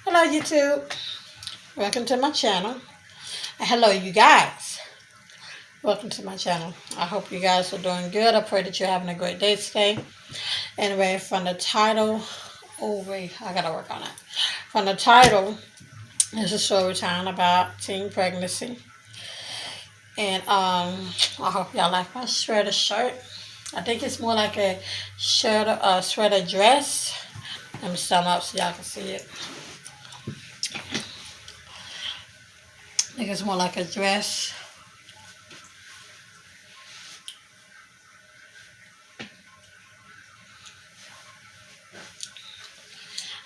Hello, YouTube. Welcome to my channel. And hello, you guys. Welcome to my channel. I hope you guys are doing good. I pray that you're having a great day today. Anyway, from the title, oh wait, I gotta work on it. From the title, it's a story time about teen pregnancy. And I hope y'all like my sweater shirt. I think it's more like a sweater dress. Let me stand up so y'all can see it. I think it's more like a dress.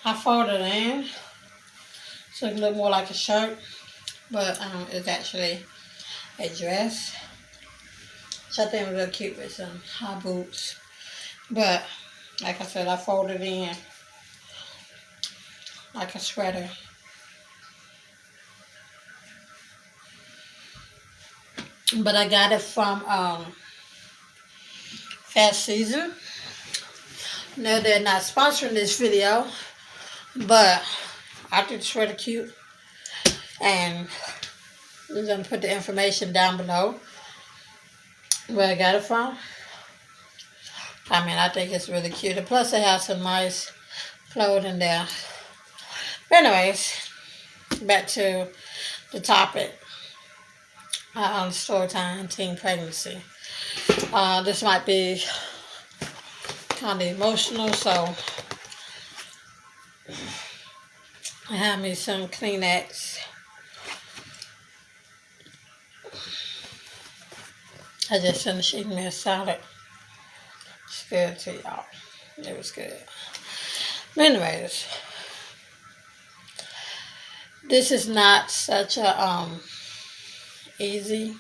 I folded it in so it look more like a shirt, but it's actually a dress. So I think it look cute with some high boots. But like I said, I folded it in like a sweater. But I got it from Fast Season. No, they're not sponsoring this video, but I think the sweater cute. And I'm gonna put the information down below where I got it from. I mean, I think it's really cute. And plus, it has some nice clothing there. But anyways, back to the topic. Story time, teen pregnancy. This might be kind of emotional, so I have me some Kleenex. I just finished eating me a salad. It's good to y'all. It was good. But anyways, this is not such a easy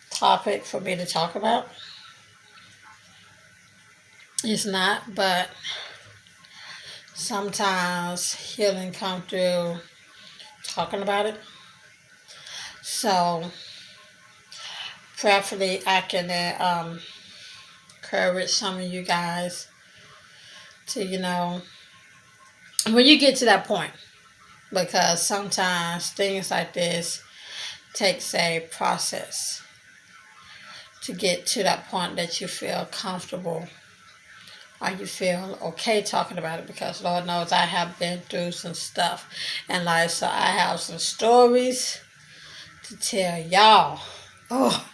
topic for me to talk about. It's not, but sometimes healing comes through talking about it. So, prayerfully, I can encourage some of you guys to, when you get to that point, because sometimes things like this takes a process to get to that point that you feel comfortable or you feel okay talking about it, because Lord knows I have been through some stuff in life, so I have some stories to tell y'all. Oh,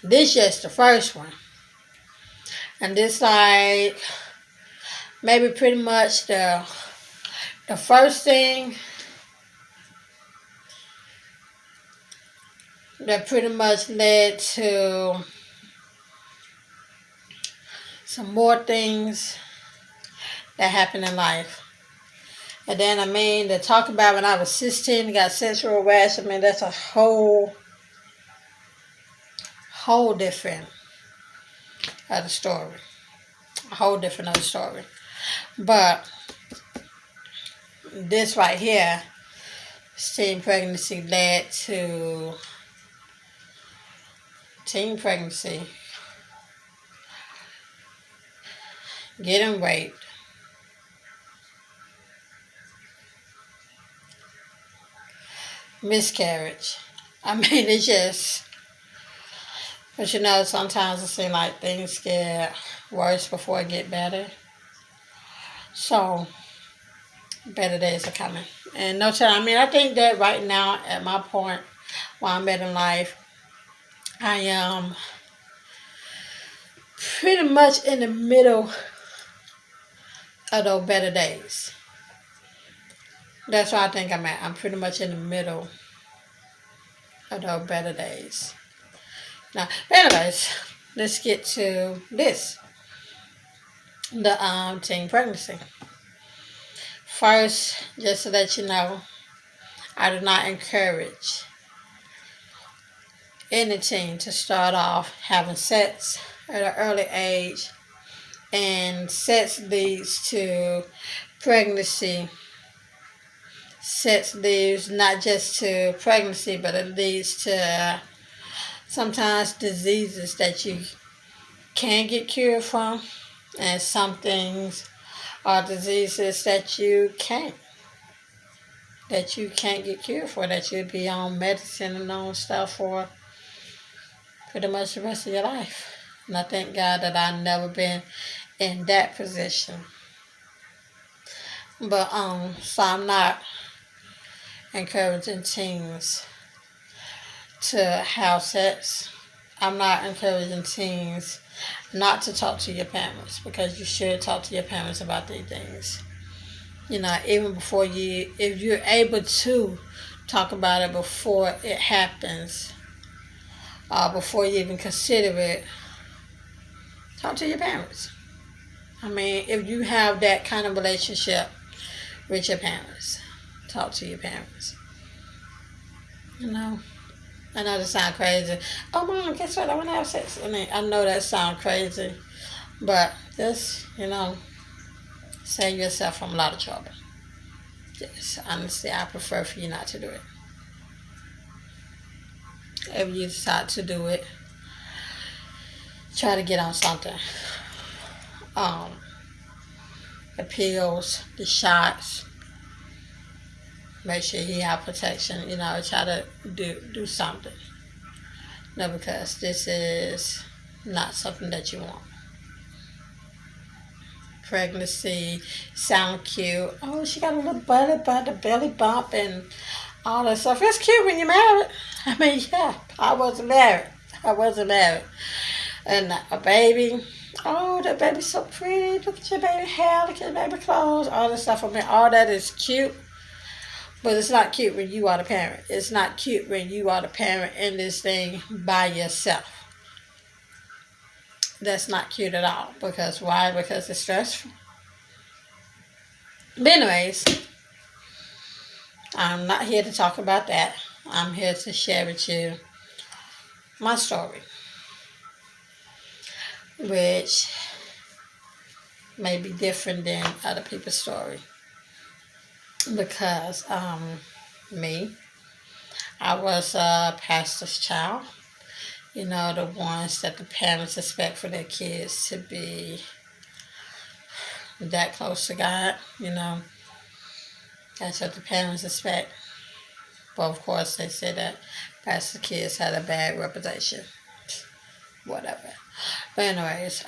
this just the first one. And this like maybe pretty much the first thing that pretty much led to some more things that happened in life. And then, to talk about when I was 16 and got sexual harassment, that's a whole different other story. A whole different other story. But this right here, teen pregnancy led to teen pregnancy, getting raped, miscarriage. It's just, but sometimes it seems like things get worse before it get better. So, better days are coming. And no time, I think that right now, at my point where I'm at in life, I am pretty much in the middle of those better days. That's where I think I'm at. I'm pretty much in the middle of those better days. Now, anyways, let's get to this. The teen pregnancy. First, just to let you know, I do not encourage any teen to start off having sex at an early age, and sex leads to pregnancy. Sex leads not just to pregnancy, but it leads to sometimes diseases that you can get cured from, and some things are diseases that you can't. that you can't get cured for, that you'll be on medicine and on stuff for pretty much the rest of your life. And I thank God that I've never been in that position. But so I'm not encouraging teens to have sex. I'm not encouraging teens not to talk to your parents, because you should talk to your parents about these things. Even before if you're able to talk about it before it happens, before you even consider it, talk to your parents. I mean, if you have that kind of relationship with your parents, talk to your parents. I know that sounds crazy. Oh, Mom, guess what? I want to have sex. I know that sounds crazy, but just, save yourself from a lot of trouble. Yes, honestly, I prefer for you not to do it. If you decide to do it, try to get on something. The pills, the shots. Make sure you have protection. Try to do something. No, because this is not something that you want. Pregnancy sound cute. Oh, she got a little belly bump, and all that stuff. It's cute when you're married. I mean, yeah, I wasn't married. And a baby. Oh, that baby's so pretty. Look at your baby hair. Look at your baby clothes. All this stuff. I mean, all that is cute. But it's not cute when you are the parent. It's not cute when you are the parent in this thing by yourself. That's not cute at all. Because why? Because it's stressful. But anyways, I'm not here to talk about that. I'm here to share with you my story, which may be different than other people's story. Because I was a pastor's child. The ones that the parents expect for their kids to be that close to God. That's what the parents expect. But of course, they say that pastor kids had a bad reputation. Whatever. But anyways,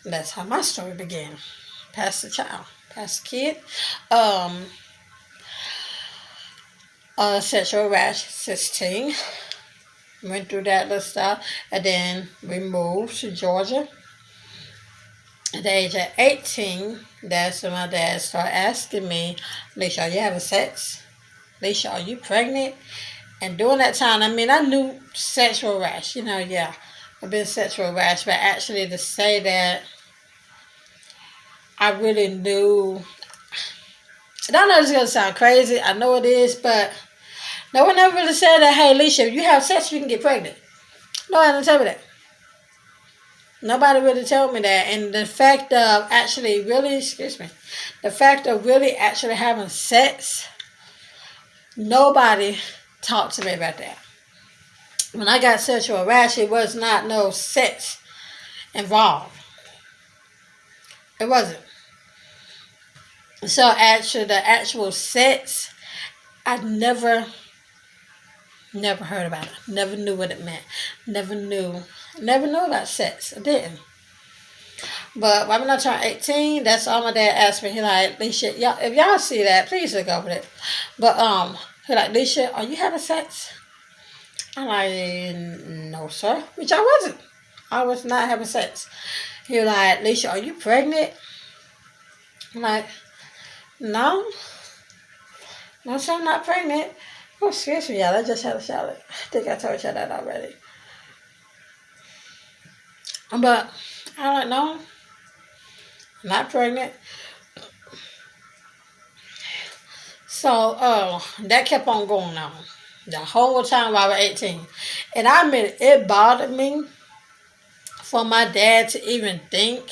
that's how my story began. Pastor child, pastor kid. Sexual rash, 16. Went through that little stuff. And then we moved to Georgia. At the age of 18, that's when my dad started asking me, Alicia, are you having sex? Alicia, are you pregnant? And during that time, I knew sexual rash. Yeah, I've been sexual rash. But actually to say that I really knew, and I know this is going to sound crazy. I know it is, but no one ever really said that, hey, Alicia, if you have sex, you can get pregnant. No one ever told me that. Nobody really told me that. And the fact of really actually having sex, nobody talked to me about that. When I got sexual rash, it was not no sex involved. It wasn't. So actually, the actual sex, I never heard about it. Never knew what it meant. Never knew about sex. I didn't. But when I turned 18, that's all my dad asked me. He like, Alicia, if y'all see that, please look over it. But he like, Alicia, are you having sex? I'm like, no, sir. Which I wasn't. I was not having sex. He was like, Alicia, are you pregnant? I'm like, no. No, sir, I'm not pregnant. Oh, excuse me, y'all. I just had a shower. I think I told y'all that already. But I'm like, no, I'm not pregnant. So that kept on going on the whole time while I was 18. And I admit it bothered me for my dad to even think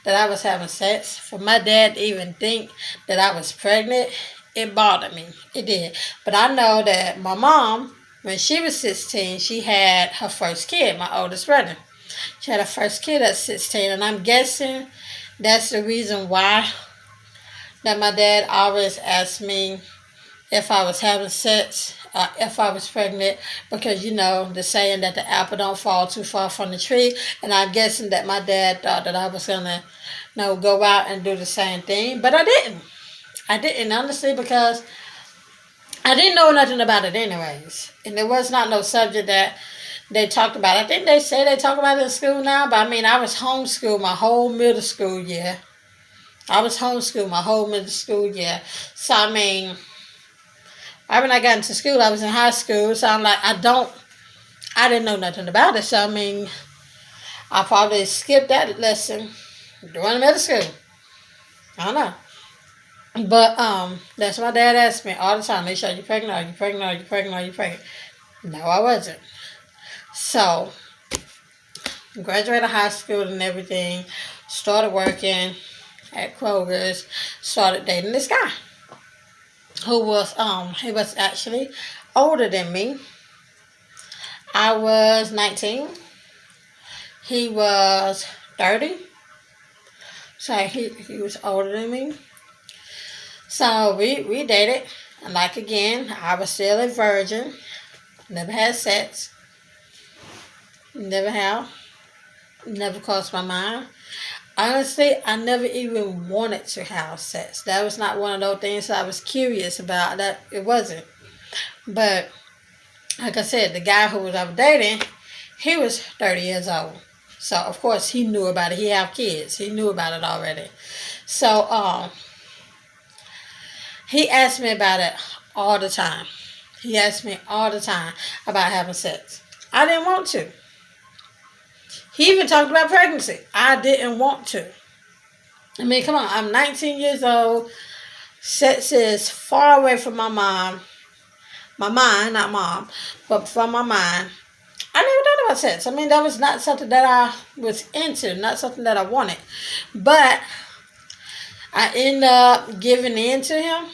that I was having sex, for my dad to even think that I was pregnant. It bothered me. It did. But I know that my mom, when she was 16, she had her first kid, my oldest brother. She had her first kid at 16, and I'm guessing that's the reason why, that my dad always asked me if I was having sex, if I was pregnant, because the saying that the apple don't fall too far from the tree, and I'm guessing that my dad thought that I was gonna, go out and do the same thing, but I didn't. I didn't honestly because I didn't know nothing about it anyways, and it was not no subject that they talked about. I think they say they talk about it in school now, but I mean I was homeschooled my whole middle school year. I was homeschooled my whole middle school year, so I mean when I got into school, I was in high school, so I'm like, I didn't know nothing about it. So, I mean, I probably skipped that lesson during middle school. I don't know. But, that's what my dad asked me all the time. They said, are you pregnant? Are you pregnant? Are you pregnant? Are you pregnant? No, I wasn't. So, graduated high school and everything, started working at Kroger's, started dating this guy who was he was actually older than me. I was 19. He was 30. So he was older than me. So we dated. And like again, I was still a virgin. Never had sex. Never have. Never crossed my mind. Honestly, I never even wanted to have sex. That was not one of those things I was curious about. That it wasn't. But like I said, the guy who I was dating, he was 30 years old. So of course he knew about it. He had kids. He knew about it already. So he asked me about it all the time. He asked me all the time about having sex. I didn't want to. He even talked about pregnancy. I didn't want to. I mean, come on. I'm 19 years old. Sex is far away from my mom. My mind, not mom, but from my mind. I never thought about sex. I mean, that was not something that I was into, not something that I wanted. But I ended up giving in to him.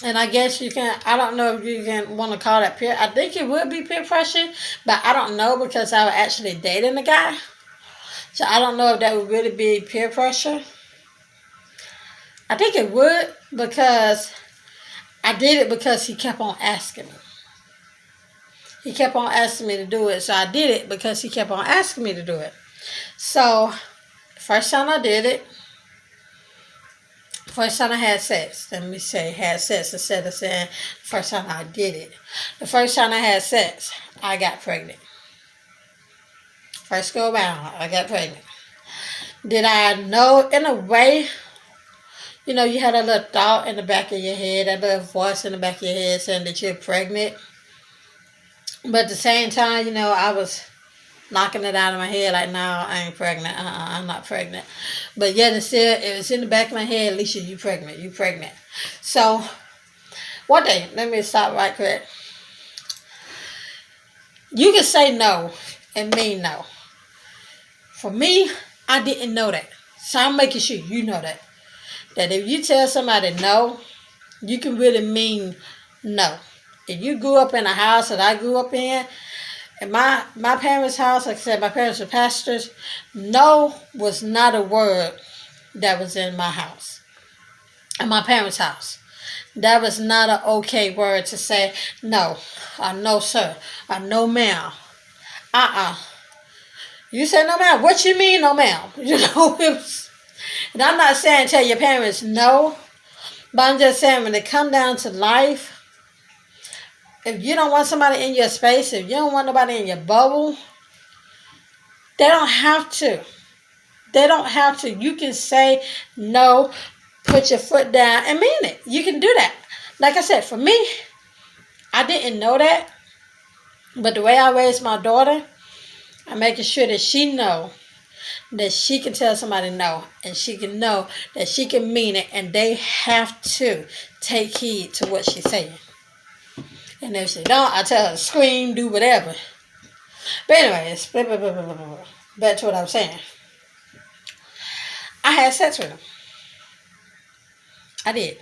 And I guess I don't know if you can want to call that peer. I think it would be peer pressure, but I don't know because I was actually dating the guy. So I don't know if that would really be peer pressure. I think it would because I did it because he kept on asking me. He kept on asking me to do it. So I did it because he kept on asking me to do it. So, first time I did it, first time I had sex. Let me say had sex instead of saying first time I did it. The first time I had sex, I got pregnant. First go around, I got pregnant. Did I know in a way, you had a little thought in the back of your head, a little voice in the back of your head saying that you're pregnant. But at the same time, I was knocking it out of my head like, no, I ain't pregnant. I'm not pregnant. But yet and still, it was in the back of my head, Alicia, you pregnant. You pregnant. So, one day, let me stop right quick. You can say no and mean no. For me, I didn't know that. So I'm making sure you know that. That if you tell somebody no, you can really mean no. If you grew up in a house that I grew up in my parents' house, like I said, my parents were pastors, no was not a word that was in my house. In my parents' house. That was not an okay word to say no, or no sir, or no ma'am. You say no ma'am. What you mean no ma'am? It was, and I'm not saying tell your parents no, but I'm just saying when it come down to life, if you don't want somebody in your space, if you don't want nobody in your bubble, they don't have to. They don't have to. You can say no, put your foot down, and mean it. You can do that. Like I said, for me, I didn't know that. But the way I raised my daughter, I'm making sure that she know that she can tell somebody no, and she can know that she can mean it, and they have to take heed to what she's saying. And if she don't, I tell her to scream, do whatever. But anyways, back to what I was saying. I had sex with him. I did.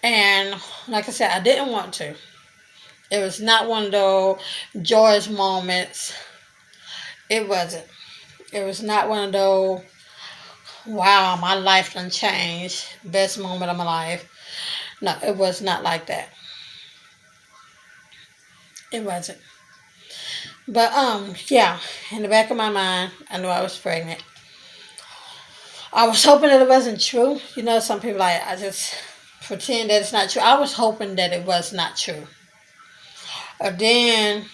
And like I said, I didn't want to. It was not one of those joyous moments. It wasn't. It was not one of those wow, my life done changed. Best moment of my life. No, it was not like that. It wasn't. But yeah, in the back of my mind, I knew I was pregnant. I was hoping that it wasn't true. You know, some people like I just pretend that it's not true. I was hoping that it was not true. Then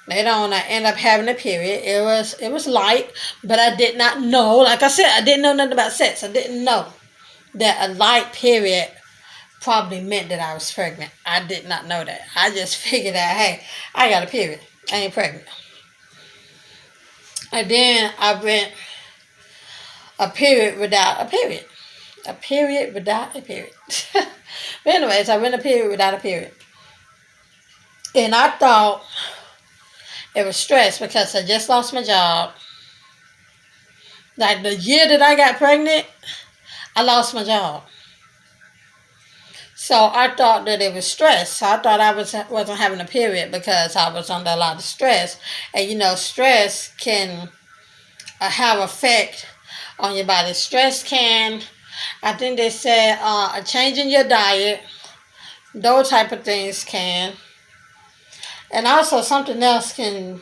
later on, I ended up having a period. It was light, but I did not know. Like I said, I didn't know nothing about sex. I didn't know that a light period probably meant that I was pregnant. I did not know that. I just figured out, hey, I got a period. I ain't pregnant. And then I went a period without a period. A period without a period. But anyways, I went a period without a period. And I thought it was stress because I just lost my job. Like the year that I got pregnant, I lost my job. So I thought that it was stress. So I thought wasn't having a period because I was under a lot of stress. And you know, stress can have effect on your body. Stress can, I think they said, a change in your diet, those type of things can. And also something else can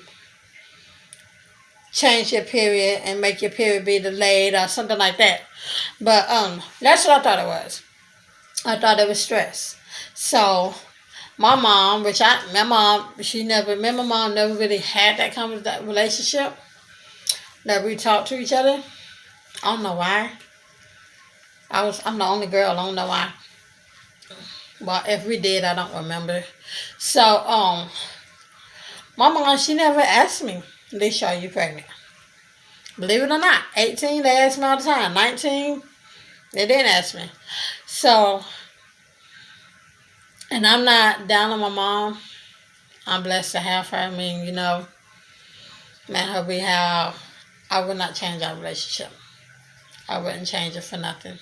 change your period and make your period be delayed or something like that. But that's what I thought it was. I thought it was stress. So my mom, my mom never really had that kind of that relationship that we talked to each other. I don't know why. I'm the only girl. I don't know why. Well, if we did, I don't remember. So my mom, she never asked me, Alicia, are you pregnant? Believe it or not, 18, they asked me all the time. 19, they didn't ask me. So, and I'm not down on my mom. I'm blessed to have her. I mean, you know, man, her be how I would not change our relationship. I wouldn't change it for nothing.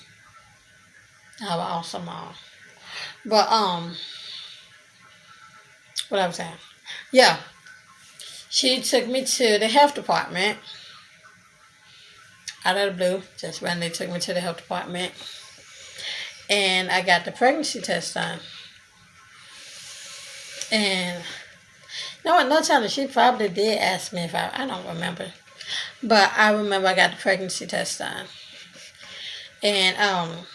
I have an awesome mom. But what I was saying, yeah, she took me to the health department out of the blue. Just randomly took me to the health department, and I got the pregnancy test done. And no telling, she probably did ask me if I don't remember, but I remember I got the pregnancy test done, and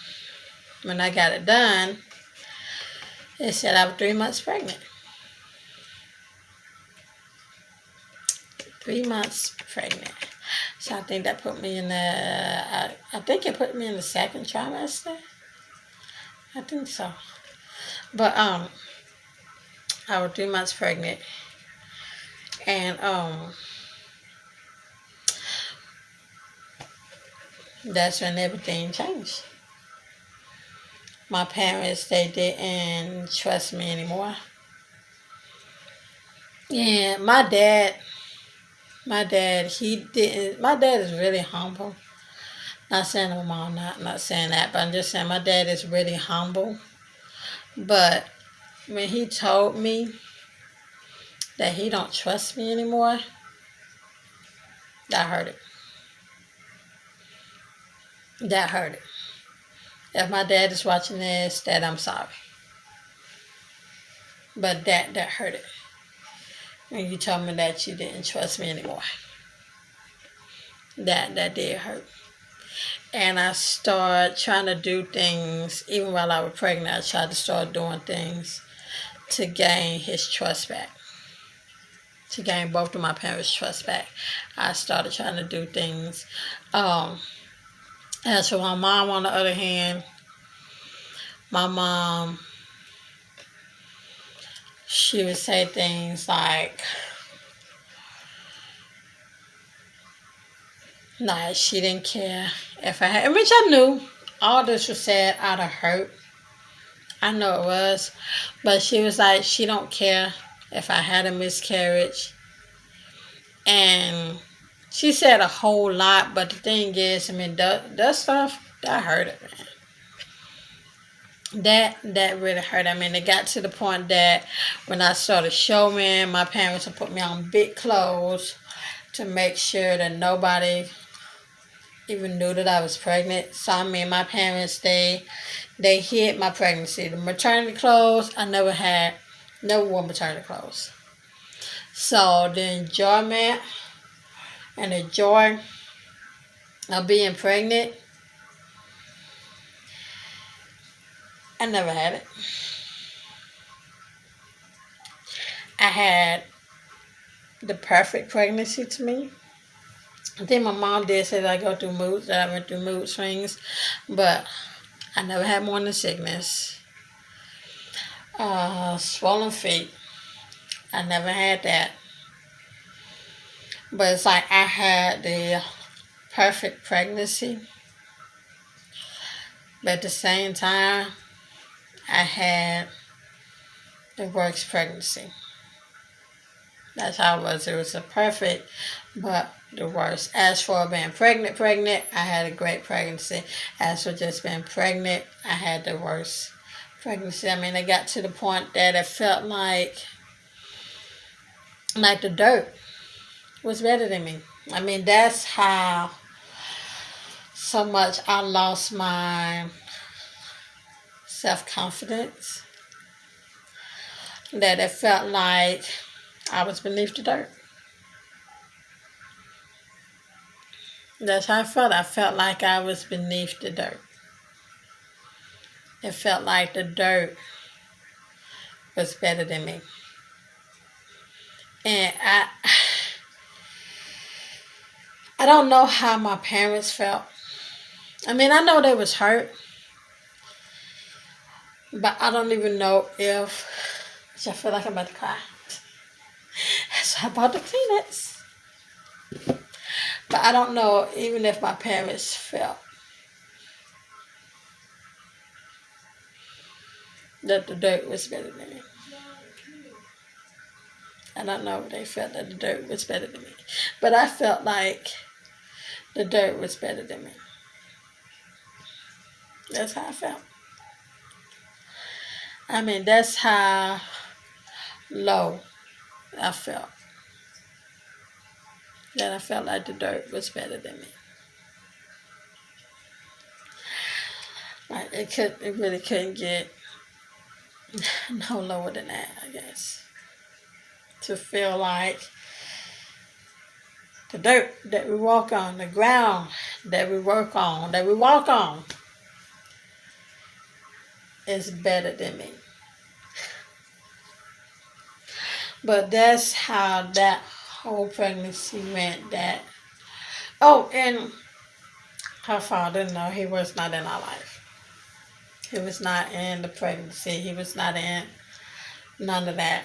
when I got it done, it said I was 3 months pregnant. 3 months pregnant. So I think that put me in I think it put me in the second trimester. I think so. But I was 3 months pregnant, and that's when everything changed. My parents, they didn't trust me anymore. And he didn't. My dad is really humble. Not saying my mom, not saying that, but I'm just saying my dad is really humble. But when he told me that he don't trust me anymore, that hurt it. That hurt it. If my dad is watching this, Dad, I'm sorry. But that hurt it. When you told me that you didn't trust me anymore. That did hurt. And I started trying to do things, even while I was pregnant, I tried to start doing things to gain his trust back. To gain both of my parents' trust back. I started trying to do things. As for my mom, on the other hand, my mom, she would say things like, nah, she didn't care if I had, which I knew. All this was said out of hurt. I know it was. But she was like, she don't care if I had a miscarriage. And she said a whole lot, but the thing is, I mean, that stuff, that hurt it, man. That really hurt. I mean, it got to the point that when I started showing, my parents would put me on big clothes to make sure that nobody even knew that I was pregnant. Saw me and my parents, they hid my pregnancy. The maternity clothes, I never wore maternity clothes. So the enjoyment and the joy of being pregnant, I never had it. I had the perfect pregnancy to me. I think my mom did say that I go through moods, that I went through mood swings, but I never had morning sickness. Swollen feet, I never had that. But it's like I had the perfect pregnancy, but at the same time, I had the worst pregnancy. That's how it was. It was a perfect, but the worst. As for being pregnant, I had a great pregnancy. As for just being pregnant, I had the worst pregnancy. I mean, it got to the point that it felt like the dirt was better than me. I mean, that's how so much I lost my self confidence that it felt like I was beneath the dirt. That's how I felt. I felt like I was beneath the dirt. It felt like the dirt was better than me. And I don't know how my parents felt. I mean, I know they was hurt, but I don't even know if, which I feel like I'm about to cry. So I bought the Kleenex. But I don't know even if my parents felt that the dirt was better than me. I don't know if they felt that the dirt was better than me. But I felt like the dirt was better than me. That's how I felt. I mean, that's how low I felt. That I felt like the dirt was better than me. Like it really couldn't get no lower than that, I guess. To feel like the dirt that we walk on, the ground that we work on, that we walk on, is better than me. But that's how that whole pregnancy went. That and her father, no, he was not in our life. He was not in the pregnancy. He was not in none of that.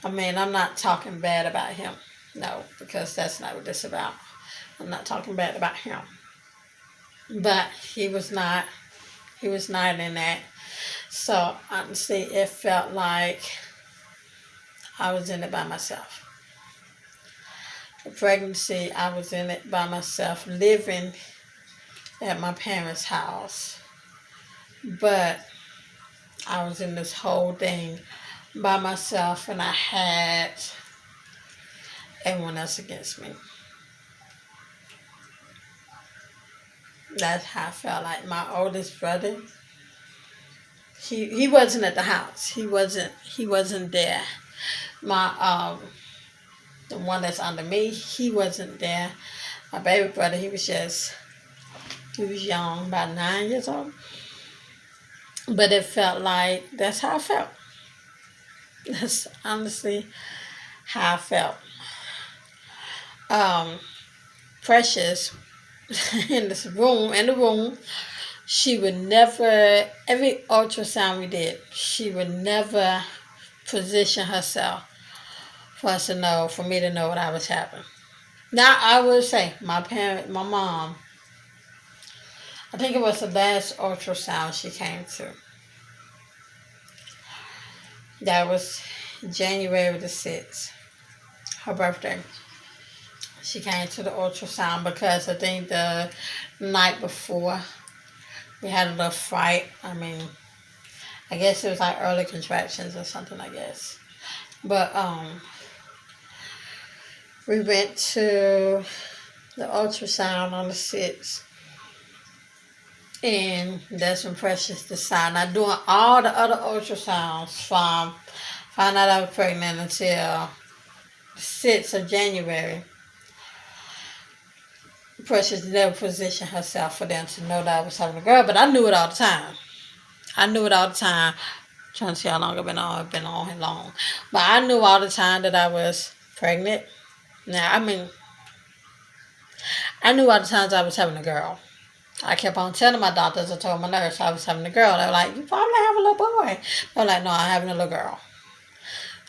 I mean, I'm not talking bad about him. No, because that's not what this is about. I'm not talking bad about him. But he was not in that. So honestly, it felt like I was in it by myself. The pregnancy, I was in it by myself, living at my parents' house. But I was in this whole thing by myself, and I had everyone else against me. That's how I felt. Like my oldest brother, he wasn't at the house. He wasn't there. My the one that's under me, he wasn't there. My baby brother, he was young, about 9 years old. But it felt like that's how I felt. That's honestly how I felt. Um, Precious in the room, she would never, every ultrasound we did, she would never position herself for me to know what I was having. Now I would say my mom, I think it was the last ultrasound she came to. That was January the 6th, her birthday. She came to the ultrasound because I think the night before we had a little fright. I mean, I guess it was like early contractions or something, I guess. But we went to the ultrasound on the 6th. And that's when Precious decided. Not doing all the other ultrasounds from find out I was pregnant until the 6th of January. Precious never positioned herself for them to know that I was having a girl, but I knew it all the time. I knew it all the time. I'm trying to see how long I've been on. I've been on long. But I knew all the time that I was pregnant. Now, I knew all the times I was having a girl. I kept on telling my doctors, I told my nurse I was having a girl. They were like, you probably have a little boy. They were like, no, I'm having a little girl.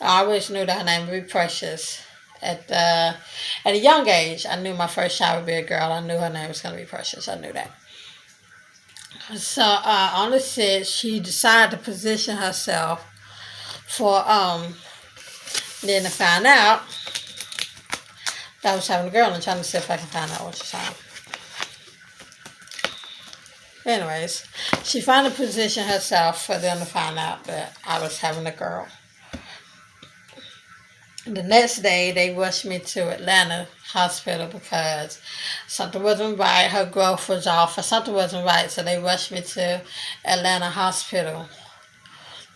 I always knew that her name would be Precious. At a young age, I knew my first child would be a girl. I knew her name was going to be Precious. I knew that. So on the 6th, she decided to position herself for then to find out that I was having a girl and trying to see if I can find out what she's having. Anyways, she finally positioned herself for them to find out that I was having a girl. The next day, they rushed me to Atlanta hospital because something wasn't right. Her growth was off, or something wasn't right. So they rushed me to Atlanta hospital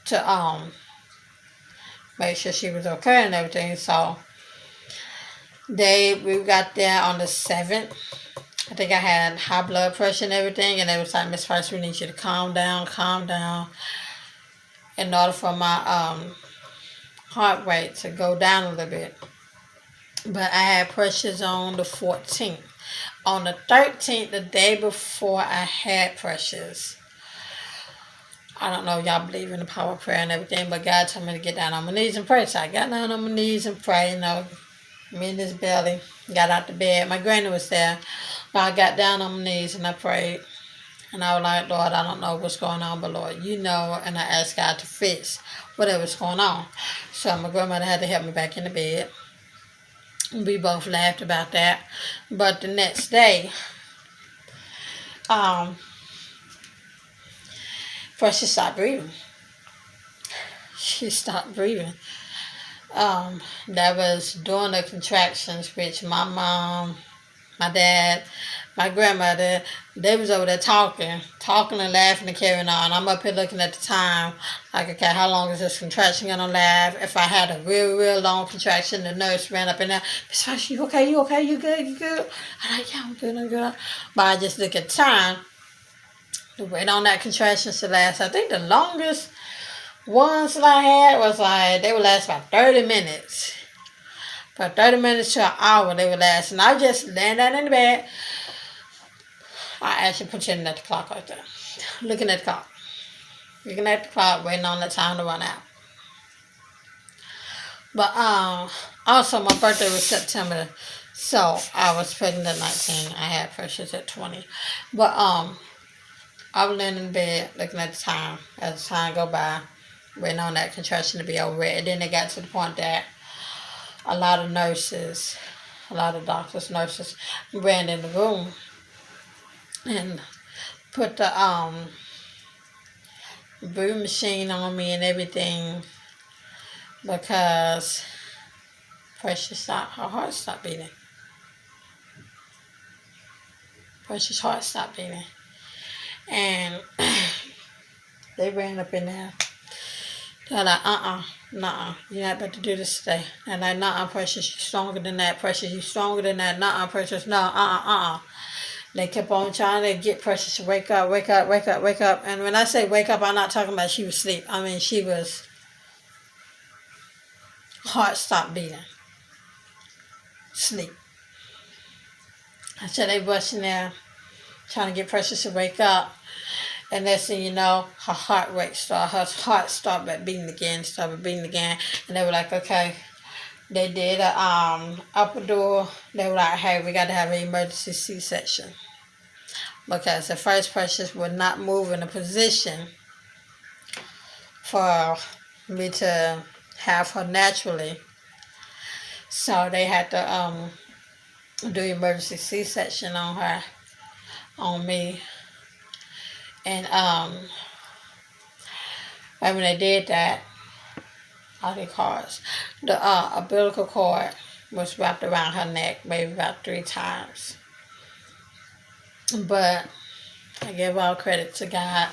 to make sure she was okay and everything. So we got there on the 7th. I think I had high blood pressure and everything, and they was like, Miss Price, we need you to calm down, in order for my heart rate to go down a little bit. But I had pressures on the 14th. On the 13th, the day before I had pressures, I don't know if y'all believe in the power of prayer and everything, but God told me to get down on my knees and pray. So I got down on my knees and prayed, me and this belly, got out the bed. My granny was there. I got down on my knees and I prayed. And I was like, Lord, I don't know what's going on, but Lord, you know. And I asked God to fix whatever's going on. So my grandmother had to help me back in the bed. We both laughed about that. But the next day, Precious stopped breathing. She stopped breathing. That was during the contractions, which my mom, my dad, my grandmother, they was over there talking and laughing and carrying on. I'm up here looking at the time, like, okay, how long is this contraction gonna last? If I had a real long contraction, the nurse ran up in there, Miss Fox, you okay, you good? I'm like, yeah, I'm good. But I just look at time to wait on that contraction to last. I think the longest ones that I had was like, they would last about 30 minutes. From 30 minutes to an hour they would last. And I just laying down in the bed. I actually pretending at the clock right there. Looking at the clock, waiting on the time to run out. But also my birthday was September. So I was pregnant at 19. I had pressures at 20. But I was laying in bed looking at the time. As the time go by, waiting on that contraction to be over. And then it got to the point that a lot of doctors, nurses ran in the room and put the breathing machine on me and everything because her heart stopped beating. Precious' heart stopped beating. And they ran up in there. They're like, nuh-uh, you're not about to do this today. And like, nuh-uh, Precious, you're stronger than that. Precious, you're stronger than that. Nuh-uh, Precious, no, They kept on trying to get Precious to wake up. And when I say wake up, I'm not talking about she was asleep. I mean, she was, heart stopped beating. Sleep. I said they rushed in there trying to get Precious to wake up. And next thing you know, her heart started beating again. And they were like, okay. They did a upper door. They were like, hey, we got to have an emergency C-section. Because the first Precious would not move in a position for me to have her naturally. So they had to do emergency C-section on me. And when they did that, the umbilical cord was wrapped around her neck maybe about 3 times. But I give all credit to God.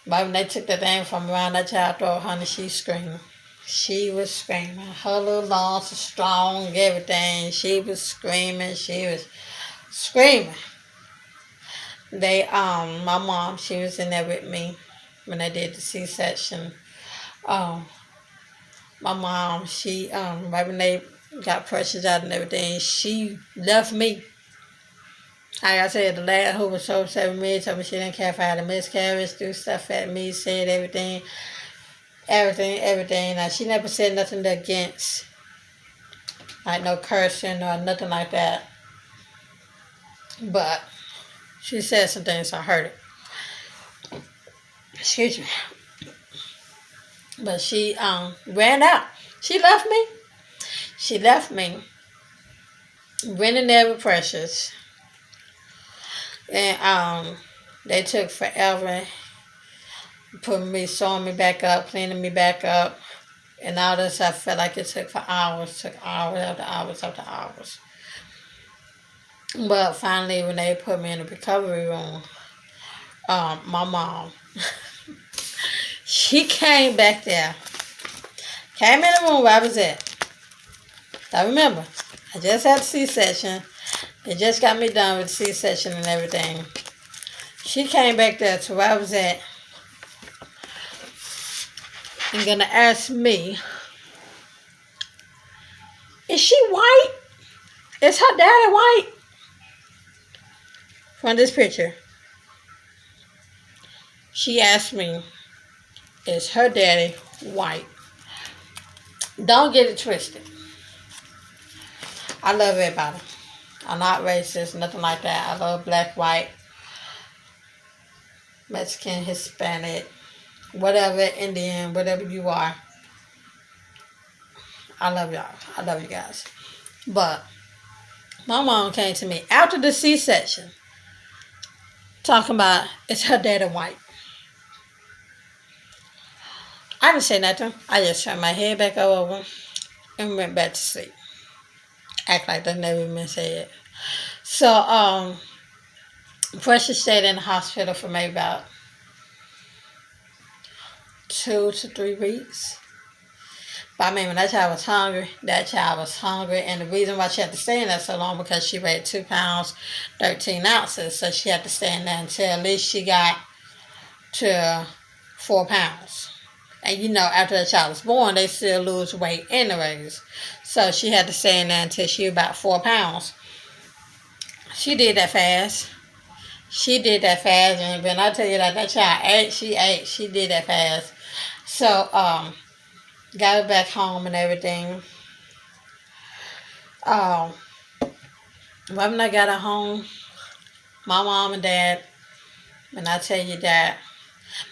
But when they took the thing from around that child throat, honey, she screamed. She was screaming. Her little lungs were strong, everything. She was screaming. She was screaming. My mom, she was in there with me when I did the C-section. Um, my mom, right when they got pressures out and everything, she left me. Like I said, the lady who was so upset with me told me she didn't care if I had a miscarriage, do stuff at me, said everything, everything. Now, she never said nothing against, like no cursing or nothing like that. But she said some things, so I heard it. Excuse me. But she ran out. She left me. She left me. Went in there with Precious. And they took forever putting me, sewing me back up, cleaning me back up. And all this, I felt like it took hours after hours after hours. But finally, when they put me in the recovery room, my mom, she came back there. Came in the room where I was at. I remember, I just had the C-section. They just got me done with the C-section and everything. She came back there to where I was at and gonna ask me, is she white? Is her daddy white? From this picture. She asked me, is her daddy white? Don't get it twisted. I love everybody. I'm not racist, nothing like that. I love black, white, Mexican, Hispanic, whatever, Indian, whatever you are. I love y'all. I love you guys. But my mom came to me after the C-section talking about, is her daddy white? I didn't say nothing. I just turned my head back over and went back to sleep. Act like that never been said. So, Precious stayed in the hospital for maybe about 2 to 3 weeks. But I mean, when that child was hungry. And the reason why she had to stay in there so long because she weighed 2 pounds, 13 ounces. So she had to stay in there until at least she got to 4 pounds. And you know, after the child was born, they still lose weight anyways. So she had to stay in there until she was about 4 pounds. She did that fast. And when I tell you that child ate, she did that fast. So, got her back home and everything. When I got her home, my mom and dad, when I tell you that,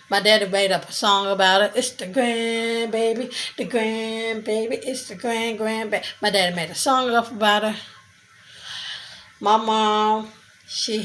my daddy made up a song about it. It's the grandbaby, it's the grandbaby. My daddy made a song up about her. My mom, she